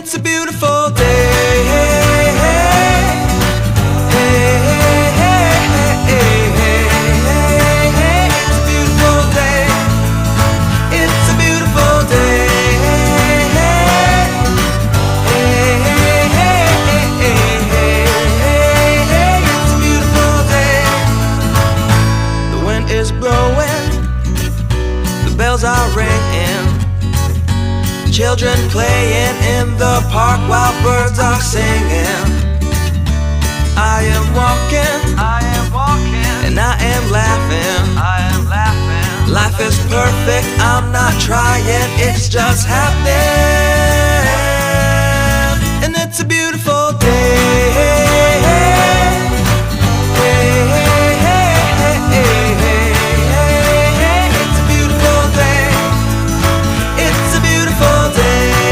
It's a beautiful day. It's a beautiful day. It's a beautiful day. It's a beautiful day. The wind is blowing, the bells are ringing, children playing in the park while birds are singing. I am walking, and I am laughing. Life is perfect, I'm not trying, it's just happening.